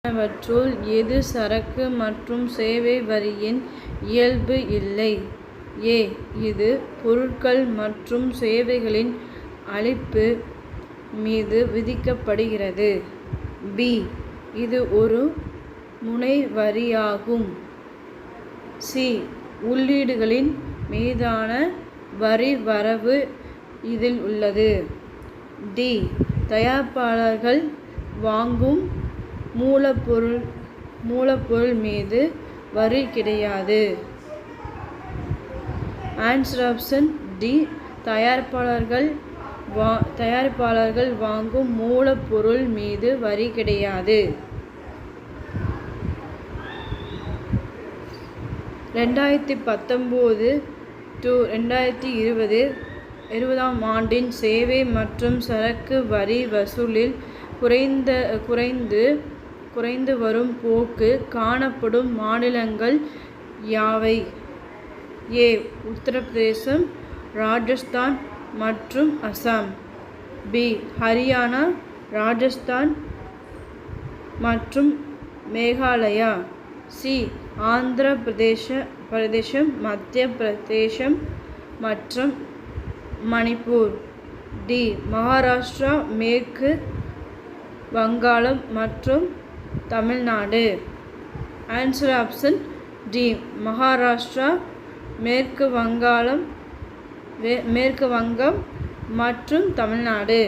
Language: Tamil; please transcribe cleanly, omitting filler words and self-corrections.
அவற்றுள் எது சரக்கு மற்றும் சேவை வரியின் இயல்பு இல்லை? ஏ. இது பொருட்கள் மற்றும் சேவைகளின் அளிப்பு மீது விதிக்கப்படுகிறது. பி. இது ஒரு முனை வரியாகும். சி. உள்ளீடுகளின் மீதான வரி வரவு இதில் உள்ளது. டி. தயாரிப்பாளர்கள் வாங்கும் மூலப்பொருள் மீது வரி கிடையாது. Answer option D. தயாரிப்பாளர்கள் வாங்கும் மூலப்பொருள் மீது வரி கிடையாது. 2019-2020 ஆண்டின் சேவை மற்றும் சரக்கு வரி வசூலில் குறைந்து வரும் போக்கு காணப்படும் மாநிலங்கள் யாவை? ஏ. உத்தரப்பிரதேசம், ராஜஸ்தான் மற்றும் அசாம். பி. ஹரியானா, ராஜஸ்தான் மற்றும் மேகாலயா. சி. ஆந்திர பிரதேசம், மத்திய பிரதேசம் மற்றும் மணிப்பூர். டி. மகாராஷ்டிரா, மேற்கு வங்காளம் மற்றும் Tamil Nadu. Answer option D. Maharashtra, மேற்கு வங்கம் மற்றும் தமிழ்நாடு.